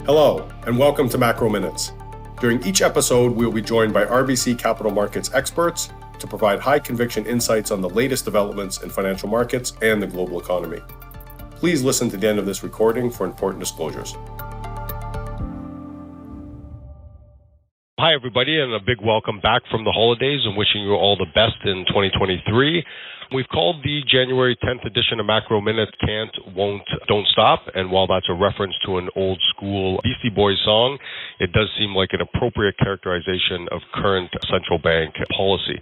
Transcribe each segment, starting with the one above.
Hello, and welcome to Macro Minutes. During each episode, we will be joined by RBC Capital Markets experts to provide high-conviction insights on the latest developments in financial markets and the global economy. Please listen to the end of this recording for important disclosures. Hi, everybody, and a big welcome back from the holidays and wishing you all the best in 2023. We've called the January 10th edition of Macro Minute Can't, Won't, Don't Stop, and while that's a reference to an old school Beastie Boys song, it does seem like an appropriate characterization of current central bank policy.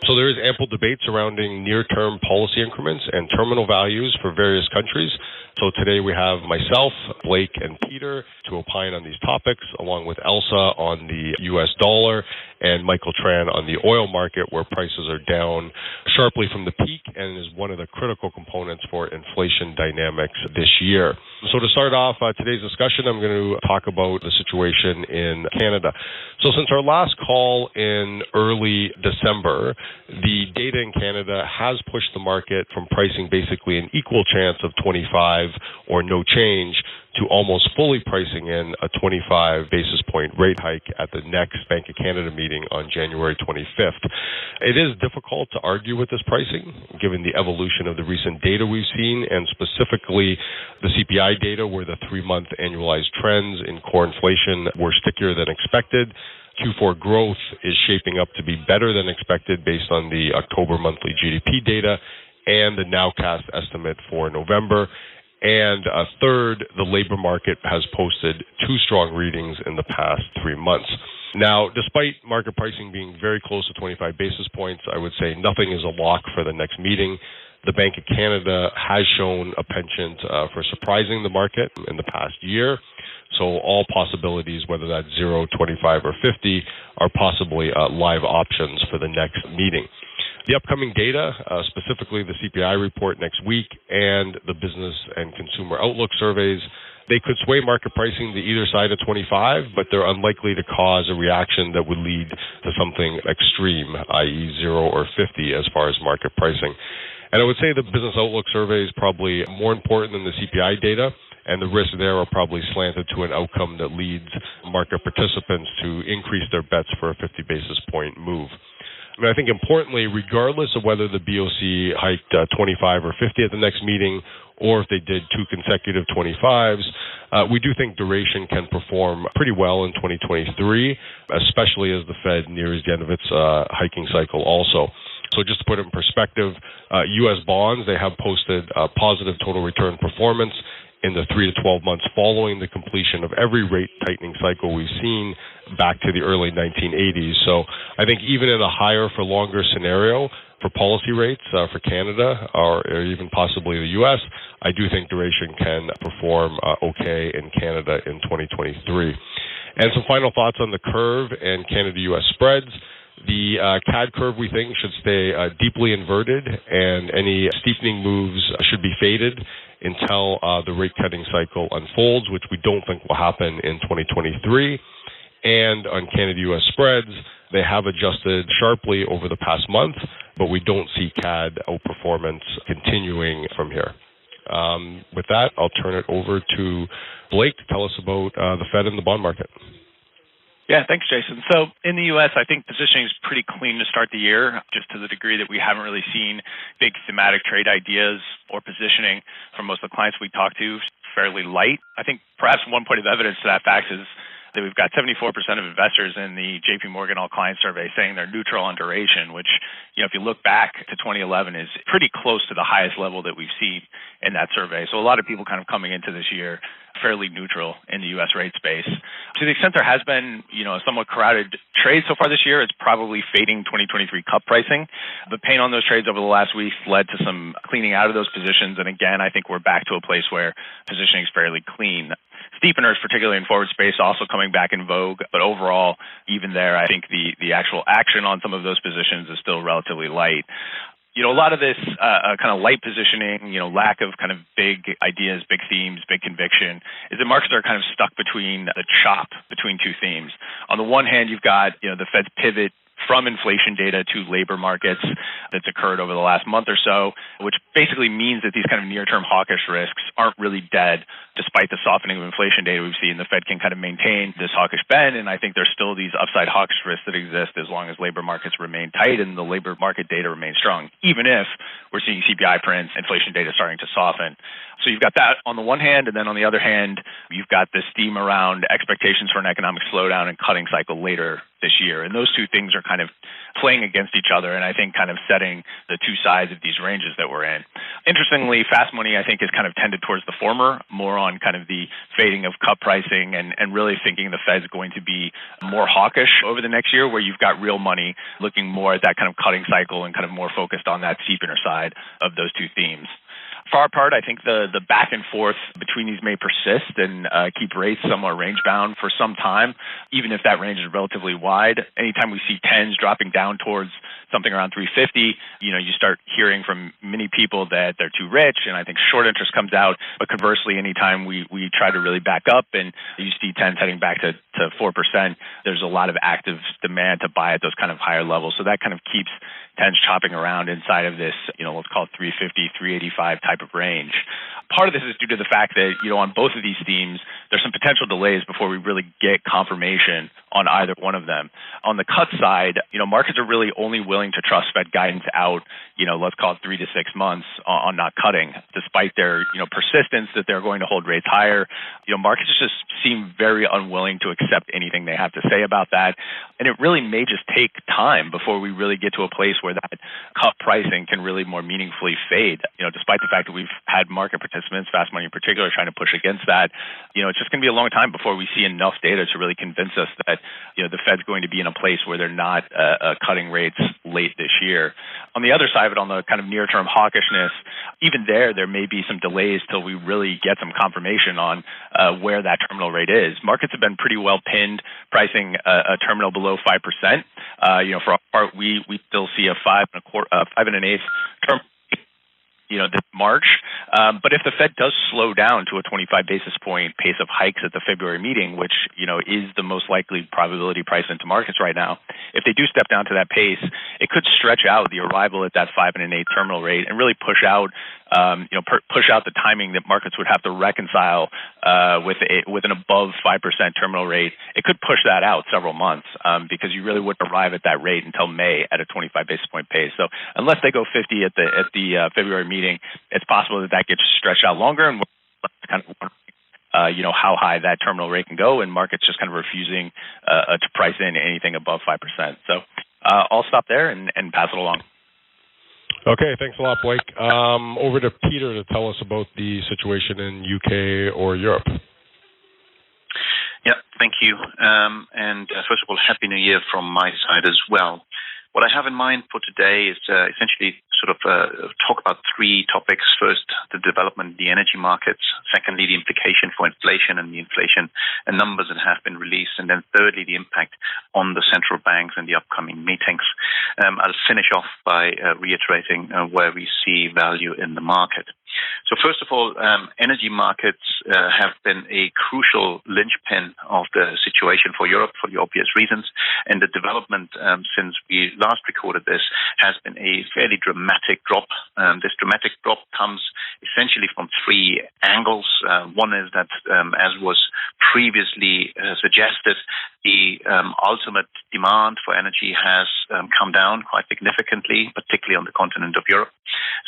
So there is ample debate surrounding near-term policy increments and terminal values for various countries. So today we have myself, Blake, and Peter to opine on these topics, along with Elsa on the U.S. dollar and Michael Tran on the oil market, where prices are down sharply from the peak and is one of the critical components for inflation dynamics this year. So to start off today's discussion, I'm going to talk about the situation in Canada. So since our last call in early December, the data in Canada has pushed the market from pricing basically an equal chance of 25 or no change to almost fully pricing in a 25 basis point rate hike at the next Bank of Canada meeting on January 25th. It is difficult to argue with this pricing, given the evolution of the recent data we've seen, and specifically the CPI data, where the 3-month annualized trends in core inflation were stickier than expected. Q4 growth is shaping up to be better than expected based on the October monthly GDP data and the nowcast estimate for November. And third, the labor market has posted 2 strong readings in the past 3 months. Now, despite market pricing being very close to 25 basis points, I would say nothing is a lock for the next meeting. The Bank of Canada has shown a penchant for surprising the market in the past year. So all possibilities, whether that's 0, 25, or 50, are possibly live options for the next meeting. The upcoming data, specifically the CPI report next week and the business and consumer outlook surveys, they could sway market pricing to either side of 25, but they're unlikely to cause a reaction that would lead to something extreme, i.e. 0 or 50 as far as market pricing. And I would say the business outlook survey is probably more important than the CPI data, and the risks there are probably slanted to an outcome that leads market participants to increase their bets for a 50 basis point move. I think importantly, regardless of whether the BOC hiked 25 or 50 at the next meeting, or if they did 2 consecutive 25s, we do think duration can perform pretty well in 2023, especially as the Fed nears the end of its hiking cycle also. So just to put it in perspective, U.S. bonds, they have posted positive total return performance in the 3 to 12 months following the completion of every rate tightening cycle we've seen back to the early 1980s. So I think even in a higher for longer scenario for policy rates for Canada or even possibly the U.S., I do think duration can perform okay in Canada in 2023. And some final thoughts on the curve and Canada-U.S. spreads. The CAD curve, we think, should stay deeply inverted, and any steepening moves should be faded until the rate-cutting cycle unfolds, which we don't think will happen in 2023. And on Canada-U.S. spreads, they have adjusted sharply over the past month, but we don't see CAD outperformance continuing from here. With that, I'll turn it over to Blake to tell us about the Fed and the bond market. Yeah, thanks, Jason. So in the U.S., I think positioning is pretty clean to start the year, just to the degree that we haven't really seen big thematic trade ideas or positioning from most of the clients we talk to, fairly light. I think perhaps one point of evidence to that fact is that we've got 74% of investors in the JP Morgan All-Client Survey saying they're neutral on duration, which, if you look back to 2011, is pretty close to the highest level that we've seen in that survey. So a lot of people kind of coming into this year fairly neutral in the U.S. rate space. To the extent there has been, a somewhat crowded trade so far this year, it's probably fading 2023 cup pricing. The pain on those trades over the last week led to some cleaning out of those positions. And again, I think we're back to a place where positioning is fairly clean. Steepeners, particularly in forward space, also coming back in vogue. But overall, even there, I think the actual action on some of those positions is still relatively light. A lot of this kind of light positioning, lack of kind of big ideas, big themes, big conviction, is that markets are kind of stuck between the chop between 2 themes. On the one hand, you've got, the Fed's pivot from inflation data to labor markets that's occurred over the last month or so, which basically means that these kind of near-term hawkish risks aren't really dead. Despite the softening of inflation data we've seen, the Fed can kind of maintain this hawkish bend, and I think there's still these upside hawkish risks that exist as long as labor markets remain tight and the labor market data remains strong, even if we're seeing CPI prints, inflation data starting to soften. So you've got that on the one hand, and then on the other hand, you've got this theme around expectations for an economic slowdown and cutting cycle later this year. And those two things are kind of playing against each other, and I think kind of setting the two sides of these ranges that we're in. Interestingly, fast money, I think, is kind of tended towards the former, more on kind of the fading of cut pricing and really thinking the Fed's going to be more hawkish over the next year, where you've got real money looking more at that kind of cutting cycle and kind of more focused on that steepener side of those two themes. For our part, I think the back and forth between these may persist and keep rates somewhat range bound for some time, even if that range is relatively wide. Anytime we see 10s dropping down towards something around 350, you start hearing from many people that they're too rich, and I think short interest comes out. But conversely, anytime we try to really back up and you see 10s heading back to 4%, there's a lot of active demand to buy at those kind of higher levels. So that kind of keeps 10s chopping around inside of this, let's call it 350, 385 type of range. Part of this is due to the fact that, on both of these themes, there's some potential delays before we really get confirmation on either one of them. On the cut side, markets are really only willing to trust Fed guidance out, let's call it 3 to 6 months on not cutting, despite their, persistence that they're going to hold rates higher. Markets just seem very unwilling to accept anything they have to say about that. And it really may just take time before we really get to a place where that cut pricing can really more meaningfully fade, despite the fact that we've had market participants, fast money in particular, trying to push against that. It's just going to be a long time before we see enough data to really convince us that, the Fed's going to be in a place where they're not cutting rates late this year. On the other side of it, on the kind of near-term hawkishness, even there may be some delays till we really get some confirmation on where that terminal rate is. Markets have been pretty well pinned, pricing a terminal below 5%. For our part, we still see a 5 1/8 term, this March. But if the Fed does slow down to a 25 basis point pace of hikes at the February meeting, which, is the most likely probability priced into markets right now, if they do step down to that pace, it could stretch out the arrival at that 5 1/8 terminal rate and really push out the timing that markets would have to reconcile with an above 5% terminal rate. It could push that out several months because you really wouldn't arrive at that rate until May at a 25 basis point pace. So unless they go 50 at the February meeting, it's possible that gets stretched out longer, and we're kind of how high that terminal rate can go, and markets just kind of refusing to price in anything above 5%. So I'll stop there and pass it along. Okay, thanks a lot, Blake. Over to Peter to tell us about the situation in UK or Europe. Yeah, thank you. And first of all, Happy New Year from my side as well. What I have in mind for today is essentially sort of talk about three topics. First, the development of the energy markets. Secondly, the implication for inflation and the inflation numbers that have been released. And then thirdly, the impact on the central banks and the upcoming meetings. I'll finish off by reiterating where we see value in the market. So first of all, energy markets have been a crucial linchpin of the situation for Europe for the obvious reasons. And the development since we last recorded this has been a fairly dramatic drop. This dramatic drop comes essentially from three angles. One is that, as was previously suggested, the ultimate demand for energy has come down quite significantly, particularly on the continent of Europe.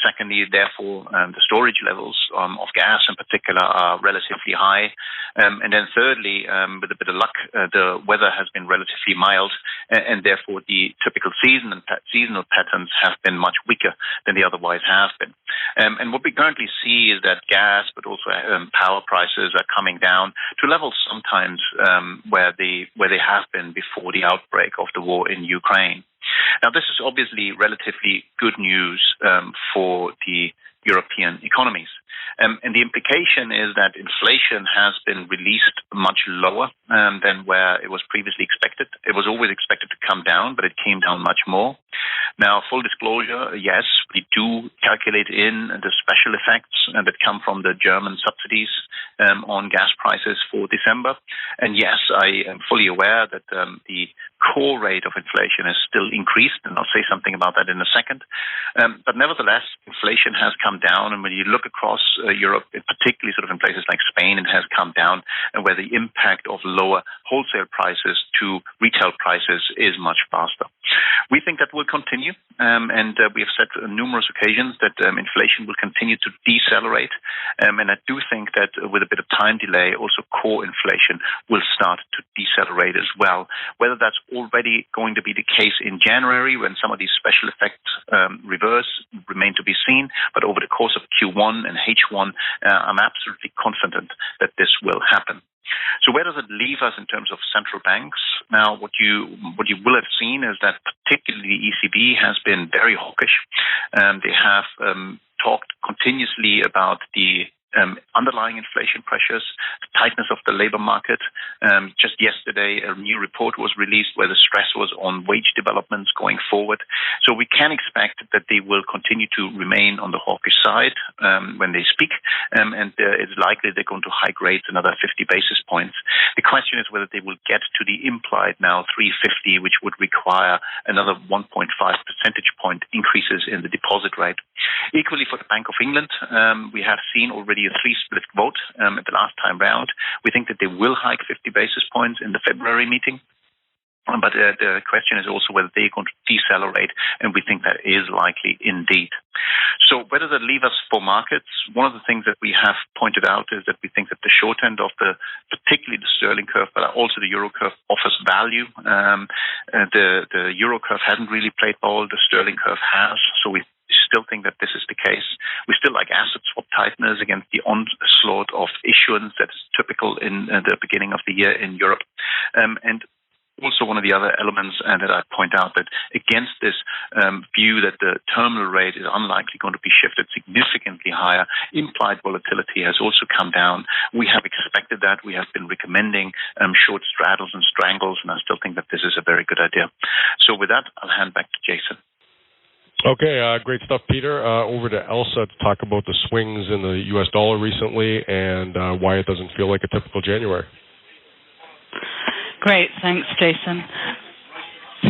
Secondly, therefore, the storage levels of gas in particular are relatively high. And then thirdly, with a bit of luck, the weather has been relatively mild, and therefore the typical seasonal patterns have been much weaker than they otherwise have been. And what we currently see is that gas, but also power prices are coming down to levels sometimes where they have been before the outbreak of the war in Ukraine. Now, this is obviously relatively good news for the European economies. And the implication is that inflation has been released much lower than where it was previously expected. It was always expected to come down, but it came down much more. Now, full disclosure, yes, we do calculate in the special effects that come from the German subsidies on gas prices for December. And yes, I am fully aware that the core rate of inflation is still increased, and I'll say something about that in a second. But nevertheless, inflation has come down, and when you look across Europe, particularly sort of in places like Spain, it has come down, and where the impact of lower wholesale prices to retail prices is much faster. We think that will continue, and we have said on numerous occasions that inflation will continue to decelerate, and I do think that with a bit of time delay, also core inflation will start to decelerate as well. Whether that's already going to be the case in January when some of these special effects reverse remain to be seen, but over the course of Q1 and H1, I'm absolutely confident that this will happen. So where does it leave us in terms of central banks? Now, what you will have seen is that particularly the ECB has been very hawkish. They have talked continuously about the underlying inflation pressures, the tightness of the labor market. Just yesterday, a new report was released where the stress was on wage developments going forward. So we can expect that they will continue to remain on the hawkish side when they speak, and it's likely they're going to hike rates another 50 basis points. The question is whether they will get to the implied now 350, which would require another 1.5 percentage point increases in the deposit rate. Equally for the Bank of England, we have seen already a 3-split vote at the last time round. We think that they will hike 50 basis points in the February meeting. But the question is also whether they're going to decelerate, and we think that is likely indeed. So where does it leave us for markets? One of the things that we have pointed out is that we think that the short end of particularly the sterling curve, but also the euro curve, offers value. The euro curve hasn't really played ball. The sterling curve has. So we still think that this is the case. We still like asset swap tightness against the onslaught of issuance that is typical in the beginning of the year in Europe. And also one of the other elements that I point out that against this view that the terminal rate is unlikely going to be shifted significantly higher, implied volatility has also come down. We have expected that. We have been recommending short straddles and strangles, and I still think that this is a very good idea. So with that, I'll hand back to Jason. Okay, great stuff, Peter. Over to Elsa to talk about the swings in the U.S. dollar recently and why it doesn't feel like a typical January. Great, thanks, Jason.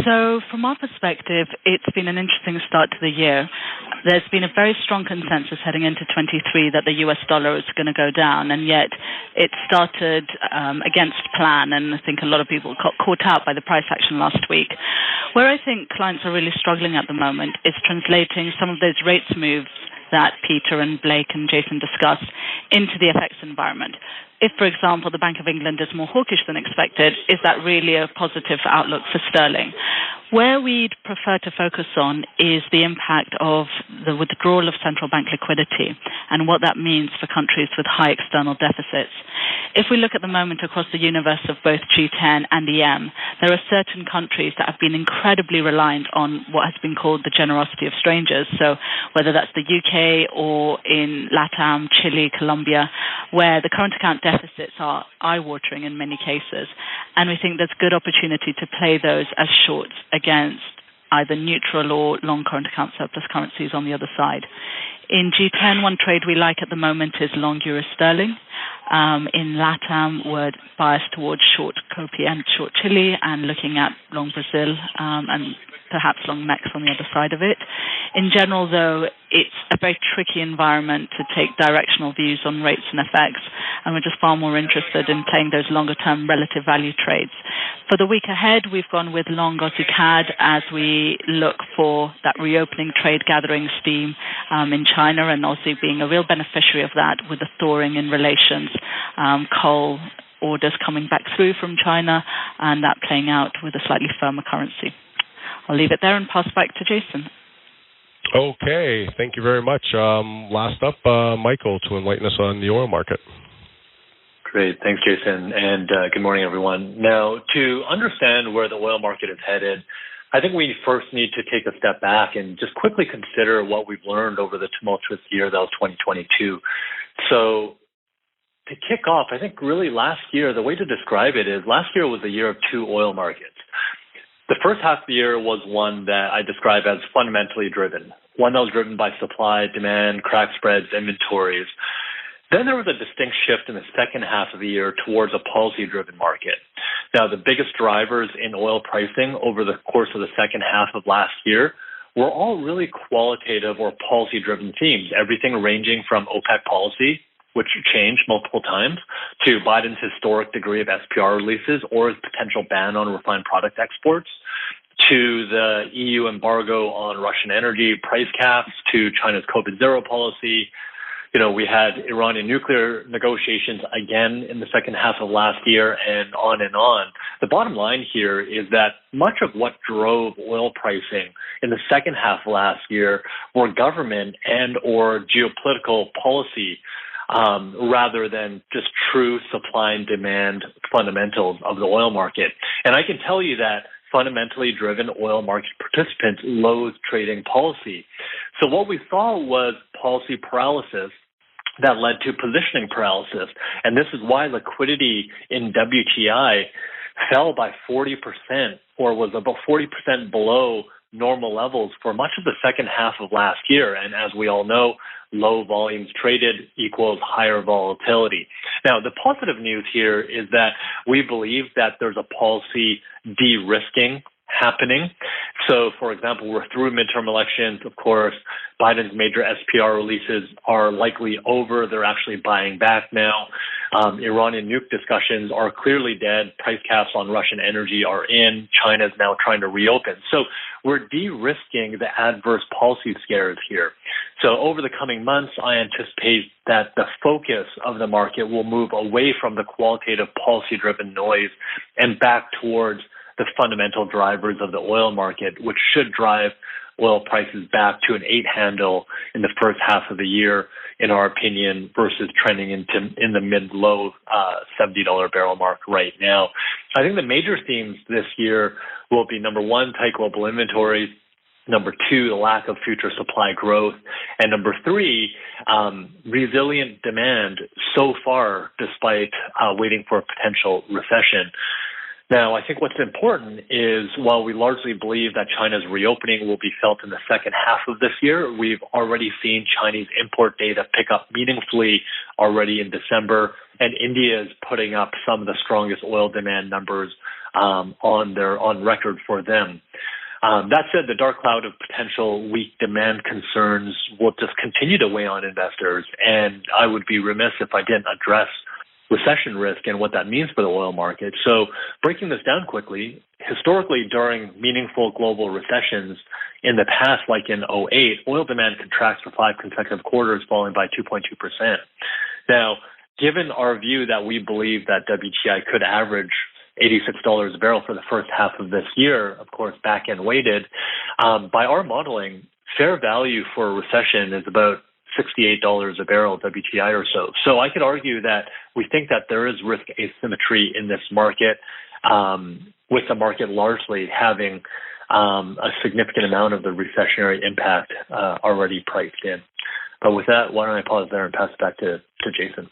So from our perspective, it's been an interesting start to the year. There's been a very strong consensus heading into 23 that the US dollar is going to go down, and yet it started against plan, and I think a lot of people got caught out by the price action last week. Where I think clients are really struggling at the moment is translating some of those rates moves that Peter and Blake and Jason discussed into the FX environment. If, for example, the Bank of England is more hawkish than expected, is that really a positive outlook for sterling? Where we'd prefer to focus on is the impact of the withdrawal of central bank liquidity and what that means for countries with high external deficits. If we look at the moment across the universe of both G10 and EM, there are certain countries that have been incredibly reliant on what has been called the generosity of strangers. So whether that's the UK or in LATAM, Chile, Colombia, where the current account deficits are eye-watering in many cases. And we think there's good opportunity to play those as shorts against either neutral or long current account surplus currencies on the other side. In G10, one trade we like at the moment is long euro sterling. In LATAM, we're biased towards short COPI and short Chile and looking at long Brazil and perhaps long Mex on the other side of it. In general, though, it's a very tricky environment to take directional views on rates and FX, and we're just far more interested in playing those longer-term relative value trades. For the week ahead, we've gone with long Aussie CAD as we look for that reopening trade gathering steam in China, and Aussie being a real beneficiary of that with the thawing in relations, coal orders coming back through from China, and that playing out with a slightly firmer currency. I'll leave it there and pass back to Jason. Okay, thank you very much. Last up, Michael, to enlighten us on the oil market. Great, thanks, Jason, and good morning, everyone. Now, to understand where the oil market is headed, I think we first need to take a step back and just quickly consider what we've learned over the tumultuous year that was 2022. So to kick off, I think really last year, the way to describe it is last year was a year of two oil markets. The first half of the year was one that I describe as fundamentally driven, one that was driven by supply, demand, crack spreads, inventories. Then there was a distinct shift in the second half of the year towards a policy-driven market. Now, the biggest drivers in oil pricing over the course of the second half of last year were all really qualitative or policy-driven themes, everything ranging from OPEC policy, which changed multiple times, to Biden's historic degree of SPR releases or his potential ban on refined product exports, to the EU embargo on Russian energy price caps, to China's COVID-0 policy. We had Iranian nuclear negotiations again in the second half of last year and on and on. The bottom line here is that much of what drove oil pricing in the second half of last year were government and or geopolitical policy rather than just true supply and demand fundamentals of the oil market. And I can tell you that fundamentally driven oil market participants loathe trading policy. So what we saw was policy paralysis that led to positioning paralysis. And this is why liquidity in WTI fell by 40% or was about 40% below normal levels for much of the second half of last year. And as we all know, low volumes traded equals higher volatility. Now, the positive news here is that we believe that there's a policy de-risking happening. So, for example, we're through midterm elections. Of course, Biden's major SPR releases are likely over. They're actually buying back now. Iranian nuke discussions are clearly dead. Price caps on Russian energy are in. China is now trying to reopen. So we're de-risking the adverse policy scares here. So over the coming months, I anticipate that the focus of the market will move away from the qualitative policy-driven noise and back towards the fundamental drivers of the oil market, which should drive oil prices back to an 8 handle in the first half of the year, in our opinion, versus trending in the mid-low $70 barrel mark right now. I think the major themes this year will be, number one, tight global inventories, number two, the lack of future supply growth, and number three, resilient demand so far despite waiting for a potential recession. Now, I think what's important is while we largely believe that China's reopening will be felt in the second half of this year, we've already seen Chinese import data pick up meaningfully already in December, and India is putting up some of the strongest oil demand numbers on record for them. That said, the dark cloud of potential weak demand concerns will just continue to weigh on investors, and I would be remiss if I didn't address recession risk and what that means for the oil market. So breaking this down quickly, historically during meaningful global recessions in the past, like in 2008, oil demand contracts for 5 consecutive quarters, falling by 2.2%. Now, given our view that we believe that WTI could average $86 a barrel for the first half of this year, of course, back-end weighted, by our modeling, fair value for a recession is about $68 a barrel WTI or so. So I could argue that we think that there is risk asymmetry in this market, with the market largely having a significant amount of the recessionary impact already priced in. But with that, why don't I pause there and pass it back to Jason.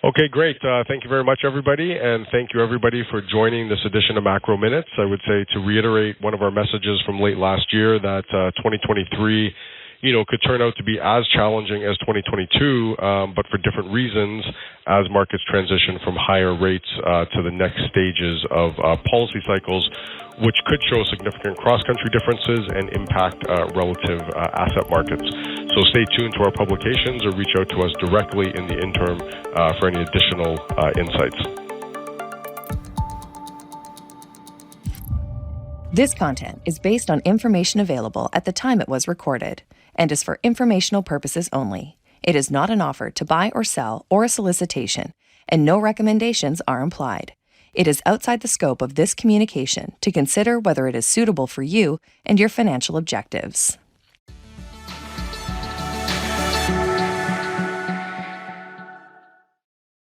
Okay, great. Thank you very much, everybody, and thank you, everybody, for joining this edition of Macro Minutes. I would say to reiterate one of our messages from late last year that 2023 could turn out to be as challenging as 2022, but for different reasons as markets transition from higher rates to the next stages of policy cycles, which could show significant cross-country differences and impact relative asset markets. So stay tuned to our publications or reach out to us directly in the interim for any additional insights. This content is based on information available at the time it was recorded and is for informational purposes only. It is not an offer to buy or sell or a solicitation, and no recommendations are implied. It is outside the scope of this communication to consider whether it is suitable for you and your financial objectives.